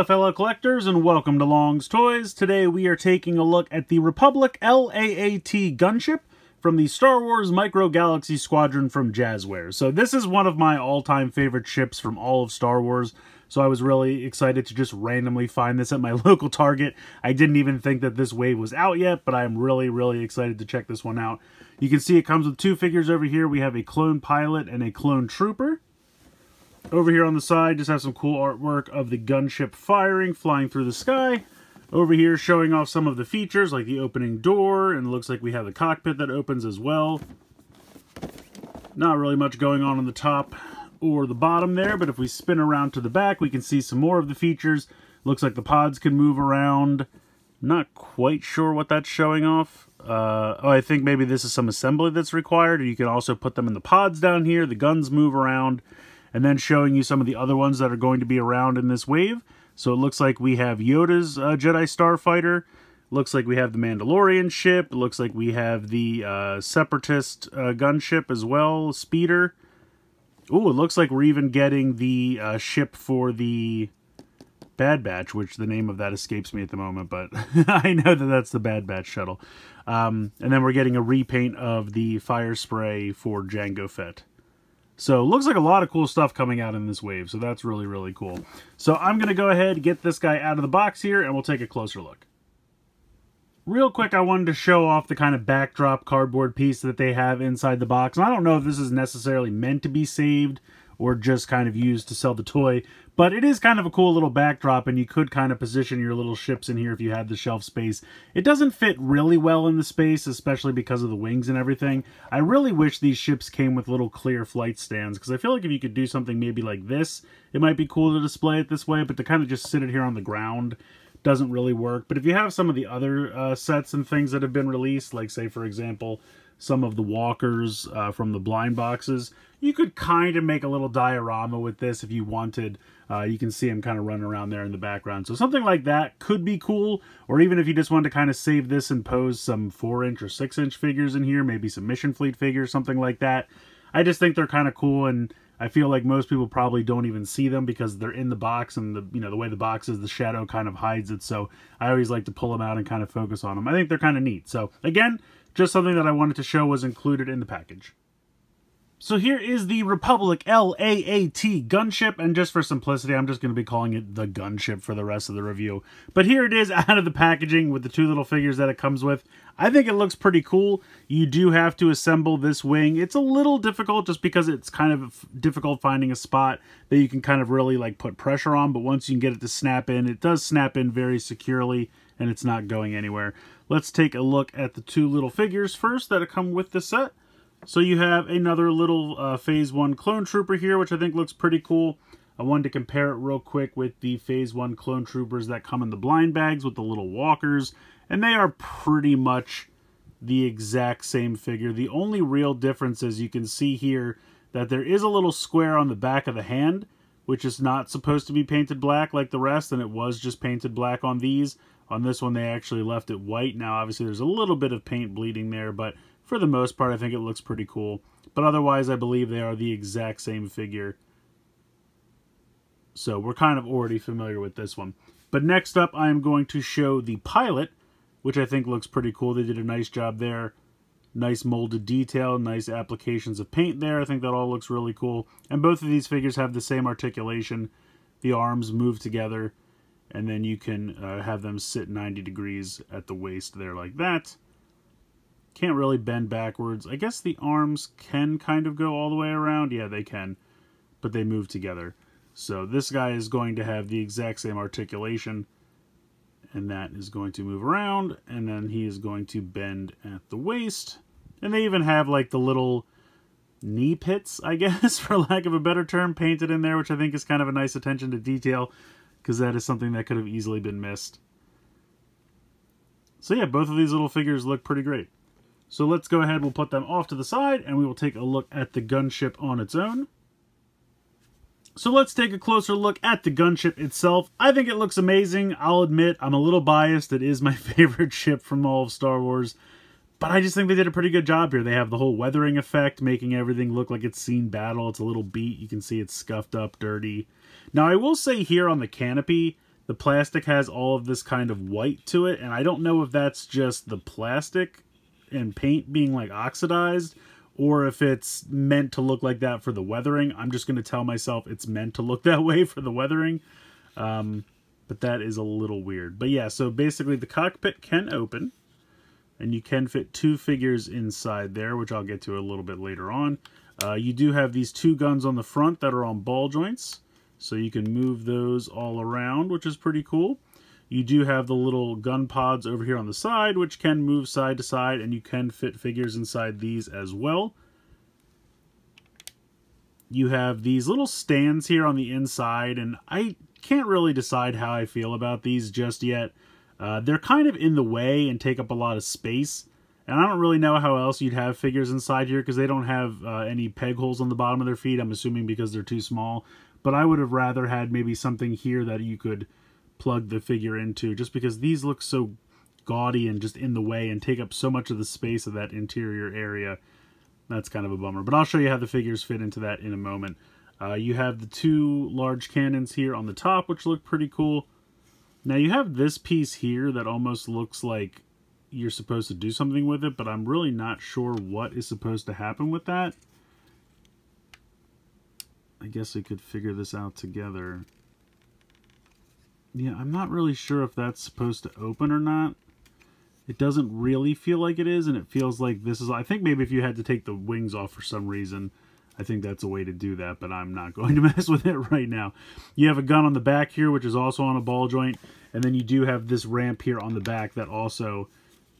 Aloha fellow collectors and welcome to Long's Toys. Today we are taking a look at the Republic LAAT Gunship from the Star Wars Micro Galaxy Squadron from Jazzware. So this is one of my all-time favorite ships from all of Star Wars. So I was really excited to just randomly find this at my local Target. I didn't even think that this wave was out yet, but I'm really excited to check this one out. You can see it comes with two figures over here. We have a clone pilot and a clone trooper. Over here on the side, just have some cool artwork of the gunship firing, flying through the sky. Over here, showing off some of the features, like the opening door, and it looks like we have the cockpit that opens as well. Not really much going on the top or the bottom there, but if we spin around to the back, we can see some more of the features. Looks like the pods can move around. Not quite sure what that's showing off. Oh, I think maybe this is some assembly that's required, and you can also put them in the pods down here. The guns move around. And then showing you some of the other ones that are going to be around in this wave. So it looks like we have Yoda's Jedi Starfighter. Looks like we have the Mandalorian ship. It looks like we have the Separatist gunship as well, Speeder. Ooh, it looks like we're even getting the ship for the Bad Batch, which the name of that escapes me at the moment, but I know that that's the Bad Batch shuttle. And then we're getting a repaint of the Fire Spray for Jango Fett. So, looks like a lot of cool stuff coming out in this wave, so that's really cool. So, I'm going to go ahead and get this guy out of the box here, and we'll take a closer look. Real quick, I wanted to show off the kind of backdrop cardboard piece that they have inside the box. And I don't know if this is necessarily meant to be saved or just kind of used to sell the toy, but it is kind of a cool little backdrop, and you could kind of position your little ships in here if you had the shelf space. It doesn't fit really well in the space, especially because of the wings and everything. I really wish these ships came with little clear flight stands, because I feel like if you could do something maybe like this, it might be cool to display it this way, but to kind of just sit it here on the ground doesn't really work. But if you have some of the other sets and things that have been released, like say for example some of the walkers from the blind boxes, you could kind of make a little diorama with this if you wanted. You can see them kind of running around there in the background. So something like that could be cool, or even if you just wanted to kind of save this and pose some 4-inch or 6-inch figures in here, maybe some Mission Fleet figures, something like that. I just think they're kind of cool, and I feel like most people probably don't even see them because they're in the box, and the way the box is, the shadow kind of hides it. So I always like to pull them out and kind of focus on them. I think they're kind of neat. So again, just something that I wanted to show was included in the package. So here is the Republic LAAT Gunship, and just for simplicity, I'm just going to be calling it the Gunship for the rest of the review. But here it is out of the packaging with the two little figures that it comes with. I think it looks pretty cool. You do have to assemble this wing. It's a little difficult just because it's kind of difficult finding a spot that you can kind of really like put pressure on, but once you can get it to snap in, it does snap in very securely, and it's not going anywhere. Let's take a look at the two little figures first that come with the set. So you have another little Phase 1 Clone Trooper here, which I think looks pretty cool. I wanted to compare it real quick with the Phase 1 Clone Troopers that come in the blind bags with the little walkers, and they are pretty much the exact same figure. The only real difference is you can see here that there is a little square on the back of the hand, which is not supposed to be painted black like the rest, and it was just painted black on these. On this one, they actually left it white. Now, obviously, there's a little bit of paint bleeding there, but for the most part, I think it looks pretty cool. But otherwise, I believe they are the exact same figure. So we're kind of already familiar with this one. But next up, I am going to show the pilot, which I think looks pretty cool. They did a nice job there. Nice molded detail, nice applications of paint there. I think that all looks really cool. And both of these figures have the same articulation. The arms move together, and then you can have them sit 90 degrees at the waist there like that. Can't really bend backwards. I guess the arms can kind of go all the way around. Yeah, they can, but they move together. So this guy is going to have the exact same articulation, and that is going to move around, and then he is going to bend at the waist. And they even have like the little knee pits, I guess, for lack of a better term, painted in there, which I think is kind of a nice attention to detail, because that is something that could have easily been missed. So yeah, both of these little figures look pretty great. So let's go ahead, we'll put them off to the side, and we will take a look at the gunship on its own. So let's take a closer look at the gunship itself. I think it looks amazing. I'll admit, I'm a little biased. It is my favorite ship from all of Star Wars. But I just think they did a pretty good job here. They have the whole weathering effect, making everything look like it's seen battle. It's a little beat. You can see it's scuffed up, dirty. Now, I will say here on the canopy, The plastic has all of this kind of white to it, and I don't know if that's just the plastic and paint being like oxidized, or if it's meant to look like that for the weathering. I'm just going to tell myself it's meant to look that way for the weathering. But that is a little weird. But yeah, so basically the cockpit can open, and you can fit 2 figures inside there, which I'll get to a little bit later on. You do have these 2 guns on the front that are on ball joints, so you can move those all around, which is pretty cool. You do have the little gun pods over here on the side, which can move side to side, and you can fit figures inside these as well. You have these little stands here on the inside, and I can't really decide how I feel about these just yet. They're kind of in the way and take up a lot of space, and I don't really know how else you'd have figures inside here because they don't have any peg holes on the bottom of their feet, I'm assuming because they're too small. But I would have rather had maybe something here that you could plug the figure into, just because these look so gaudy and just in the way and take up so much of the space of that interior area. That's kind of a bummer, but I'll show you how the figures fit into that in a moment. You have the 2 large cannons here on the top, which look pretty cool. Now you have this piece here that almost looks like you're supposed to do something with it, but I'm really not sure what is supposed to happen with that. I guess we could figure this out together. Yeah, I'm not really sure if that's supposed to open or not. It doesn't really feel like it is, and it feels like this is... I think maybe if you had to take the wings off for some reason, I think that's a way to do that, but I'm not going to mess with it right now. You have a gun on the back here, which is also on a ball joint, and then you do have this ramp here on the back that also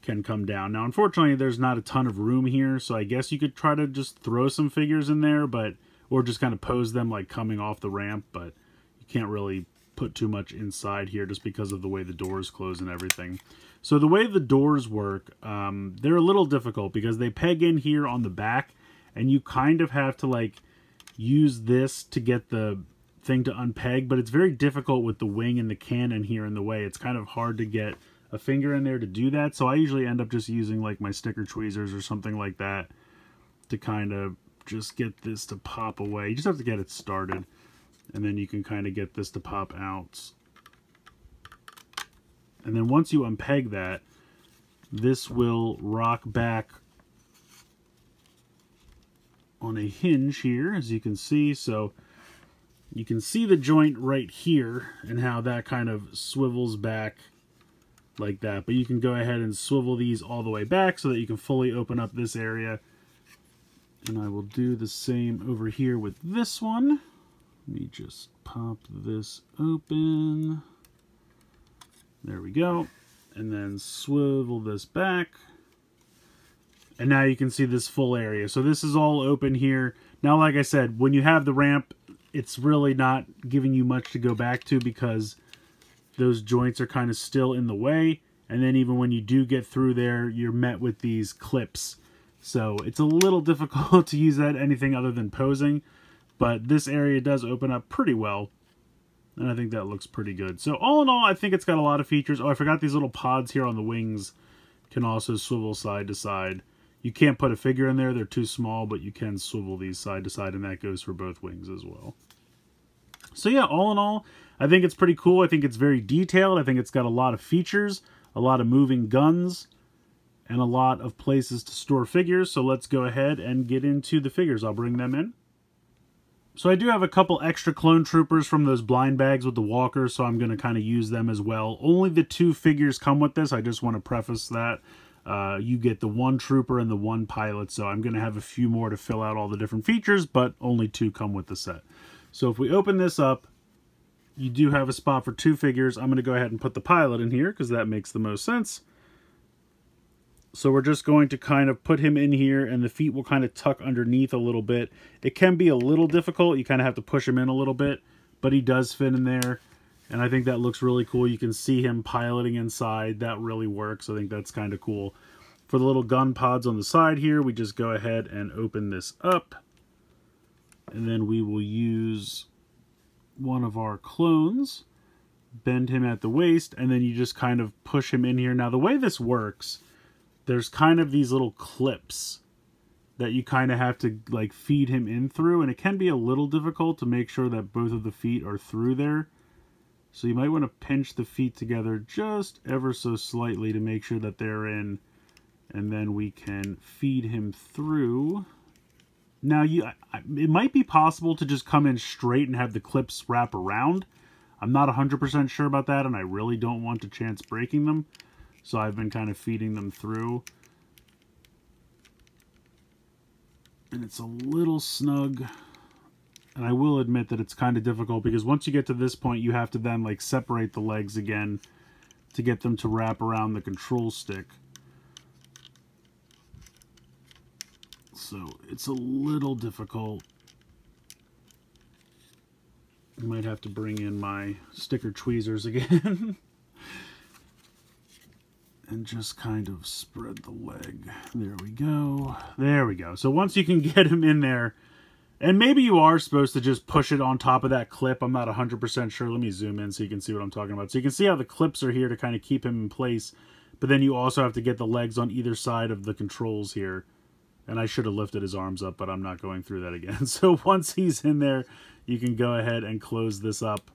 can come down. Now, unfortunately, there's not a ton of room here, so I guess you could try to just throw some figures in there, but or just kind of pose them like coming off the ramp, but you can't really put too much inside here just because of the way the doors close and everything. So the way the doors work, they're a little difficult because they peg in here on the back, and you kind of have to like use this to get the thing to unpeg, but it's very difficult with the wing and the cannon here in the way. It's kind of hard to get a finger in there to do that, so I usually end up just using like my sticker tweezers or something like that to kind of just get this to pop away. You just have to get it started, and then you can kind of get this to pop out. And then once you unpeg that, this will rock back on a hinge here, as you can see. So you can see the joint right here and how that kind of swivels back like that. But you can go ahead and swivel these all the way back so that you can fully open up this area. And I will do the same over here with this one. Let me just pop this open. There we go. And then swivel this back. And now you can see this full area. So this is all open here. Now, like I said, when you have the ramp, it's really not giving you much to go back to because those joints are kind of still in the way. And then even when you do get through there, you're met with these clips. So it's a little difficult to use that anything other than posing. But this area does open up pretty well. And I think that looks pretty good. So all in all, I think it's got a lot of features. Oh, I forgot these little pods here on the wings can also swivel side to side. You can't put a figure in there. They're too small, but you can swivel these side to side, and that goes for both wings as well. So yeah, all in all, I think it's pretty cool. I think it's very detailed. I think it's got a lot of features, a lot of moving guns, and a lot of places to store figures. So let's go ahead and get into the figures. I'll bring them in. So I do have a couple extra clone troopers from those blind bags with the walkers, so I'm going to kind of use them as well. Only the 2 figures come with this. I just want to preface that. You get the 1 trooper and the 1 pilot, so I'm going to have a few more to fill out all the different features, but only 2 come with the set. So if we open this up, you do have a spot for 2 figures. I'm going to go ahead and put the pilot in here because that makes the most sense. So we're just going to kind of put him in here, and the feet will kind of tuck underneath a little bit. It can be a little difficult. You kind of have to push him in a little bit, but he does fit in there. And I think that looks really cool. You can see him piloting inside. That really works. I think that's kind of cool. For the little gun pods on the side here, we just go ahead and open this up. And then we will use one of our clones, bend him at the waist, and then you just kind of push him in here. Now, the way this works, there's kind of these little clips that you kind of have to like feed him in through, and it can be a little difficult to make sure that both of the feet are through there. So you might want to pinch the feet together just ever so slightly to make sure that they're in, and then we can feed him through. Now, it might be possible to just come in straight and have the clips wrap around. I'm not 100% sure about that, and I really don't want to chance breaking them. So I've been kind of feeding them through. And it's a little snug. And I will admit that it's kind of difficult because once you get to this point, you have to then like separate the legs again to get them to wrap around the control stick. So it's a little difficult. I might have to bring in my sticker tweezers again. And just kind of spread the leg. There we go. There we go. So once you can get him in there, and maybe you are supposed to just push it on top of that clip. I'm not 100% sure. Let me zoom in so you can see what I'm talking about. So you can see how the clips are here to kind of keep him in place. But then you also have to get the legs on either side of the controls here. And I should have lifted his arms up, but I'm not going through that again. So once he's in there, you can go ahead and close this up.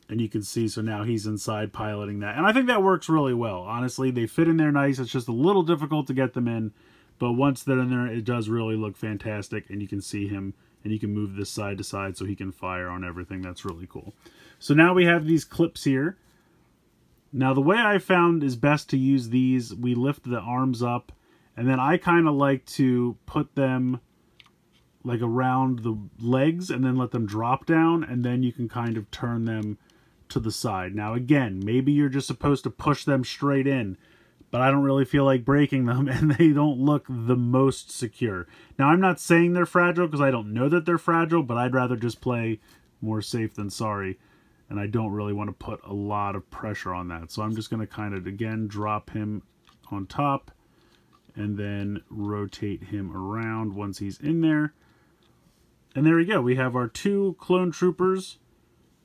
And you can see, so now he's inside piloting that. And I think that works really well. Honestly, they fit in there nice. It's just a little difficult to get them in. But once they're in there, it does really look fantastic. And you can see him, and you can move this side to side so he can fire on everything. That's really cool. So now we have these clips here. Now the way I found is best to use these, we lift the arms up. And then I kind of like to put them like around the legs and then let them drop down. And then you can kind of turn them to the side. Now again, maybe you're just supposed to push them straight in, but I don't really feel like breaking them, and they don't look the most secure. Now I'm not saying they're fragile because I don't know that they're fragile, but I'd rather just play more safe than sorry, and I don't really want to put a lot of pressure on that. So I'm just going to kind of again drop him on top and then rotate him around once he's in there. And there we go. We have our two clone troopers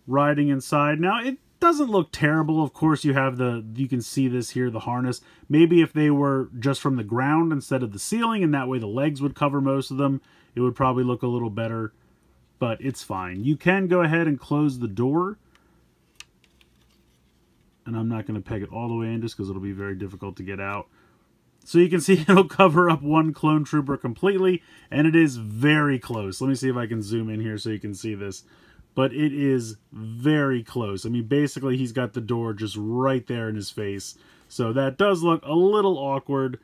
riding inside. Now, it doesn't look terrible. Of course, you have you can see this here, the harness. Maybe if they were just from the ground instead of the ceiling, and that way the legs would cover most of them, it would probably look a little better, but it's fine. You can go ahead and close the door. And I'm not going to peg it all the way in just because it'll be very difficult to get out. So you can see it'll cover up one clone trooper completely, and it is very close. Let me see if I can zoom in here so you can see this. But it is very close. I mean, basically, he's got the door just right there in his face. So that does look a little awkward.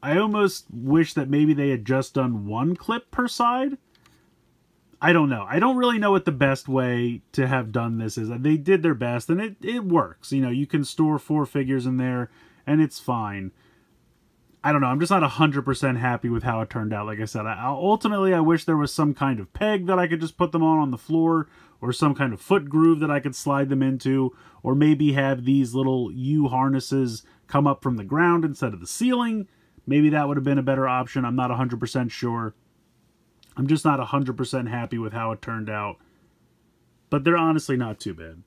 I almost wish that maybe they had just done one clip per side. I don't know. I don't really know what the best way to have done this is. They did their best, and it works. You know, you can store 4 figures in there, and it's fine. I don't know. I'm just not 100% happy with how it turned out. Like I said, ultimately, I wish there was some kind of peg that I could just put them on the floor, or some kind of foot groove that I could slide them into, or maybe have these little U harnesses come up from the ground instead of the ceiling. Maybe that would have been a better option. I'm not 100% sure. I'm just not 100% happy with how it turned out. But they're honestly not too bad.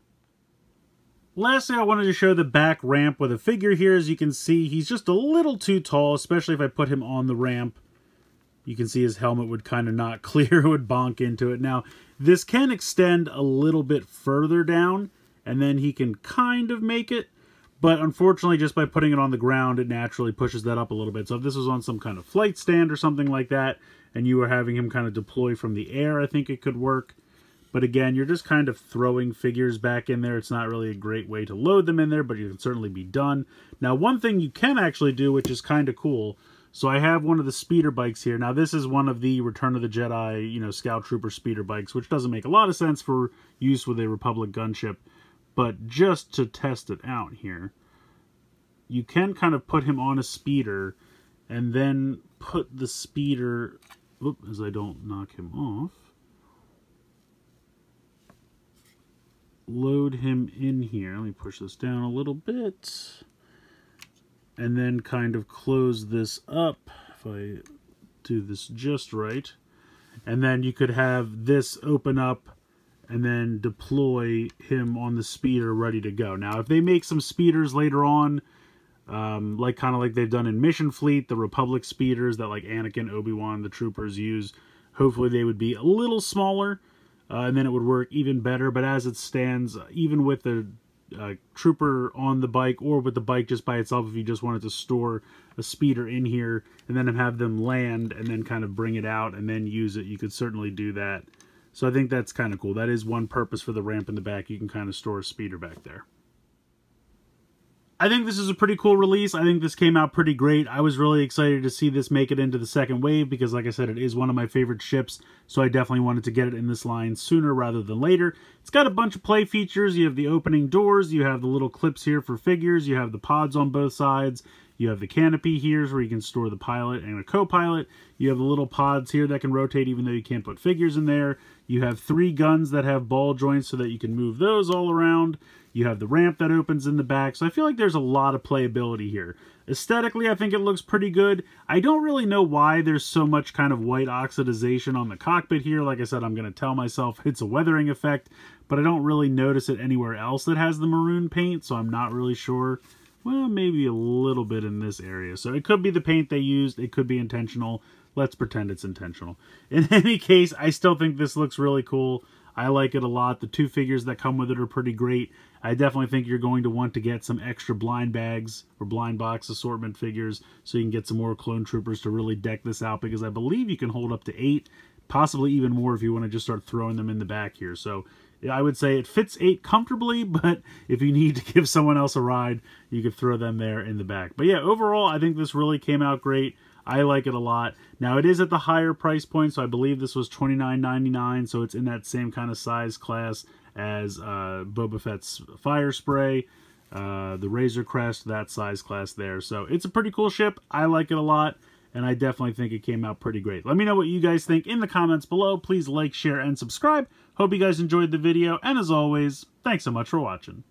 Lastly, I wanted to show the back ramp with a figure here. As you can see, he's just a little too tall, especially if I put him on the ramp. You can see his helmet would kind of not clear, would bonk into it. Now, this can extend a little bit further down, and then he can kind of make it. But unfortunately, just by putting it on the ground, it naturally pushes that up a little bit. So if this was on some kind of flight stand or something like that, and you were having him kind of deploy from the air, I think it could work. But again, you're just kind of throwing figures back in there. It's not really a great way to load them in there, but it can certainly be done. Now, one thing you can actually do, which is kind of cool. So I have one of the speeder bikes here. Now, this is one of the Return of the Jedi, you know, Scout Trooper speeder bikes, which doesn't make a lot of sense for use with a Republic gunship. But just to test it out here, you can kind of put him on a speeder and then put the speeder, as I don't knock him off, load him in here. Let me push this down a little bit. And then kind of close this up, if I do this just right. And then you could have this open up and then deploy him on the speeder ready to go. Now, if they make some speeders later on, like kind of like they've done in Mission Fleet, the Republic speeders that like Anakin, Obi-Wan, the troopers use, hopefully they would be a little smaller. and then it would work even better. But as it stands, even with the trooper on the bike or with the bike just by itself, if you just wanted to store a speeder in here and then have them land and then kind of bring it out and then use it, you could certainly do that. So I think that's kind of cool. That is one purpose for the ramp in the back. You can kind of store a speeder back there. I think this is a pretty cool release. I think this came out pretty great. I was really excited to see this make it into the second wave because, like I said, it is one of my favorite ships, so I definitely wanted to get it in this line sooner rather than later. It's got a bunch of play features. You have the opening doors, you have the little clips here for figures, you have the pods on both sides, you have the canopy here where you can store the pilot and a co-pilot. You have the little pods here that can rotate even though you can't put figures in there. You have 3 guns that have ball joints so that you can move those all around. You have the ramp that opens in the back. So I feel like there's a lot of playability here. Aesthetically, I think it looks pretty good. I don't really know why there's so much kind of white oxidization on the cockpit here. Like I said, I'm going to tell myself it's a weathering effect, but I don't really notice it anywhere else that has the maroon paint, so I'm not really sure. Well, maybe a little bit in this area. So it could be the paint they used. It could be intentional. Let's pretend it's intentional. In any case, I still think this looks really cool. I like it a lot. The 2 figures that come with it are pretty great. I definitely think you're going to want to get some extra blind bags or blind box assortment figures so you can get some more clone troopers to really deck this out, because I believe you can hold up to 8, possibly even more if you want to just start throwing them in the back here. So I would say it fits 8 comfortably, but if you need to give someone else a ride, you could throw them there in the back. But yeah, overall, I think this really came out great. I like it a lot. Now, it is at the higher price point, so I believe this was $29.99, so it's in that same kind of size class as Boba Fett's Fire Spray, the Razor Crest, that size class there. So it's a pretty cool ship. I like it a lot, and I definitely think it came out pretty great. Let me know what you guys think in the comments below. Please like, share, and subscribe. Hope you guys enjoyed the video, and as always, thanks so much for watching.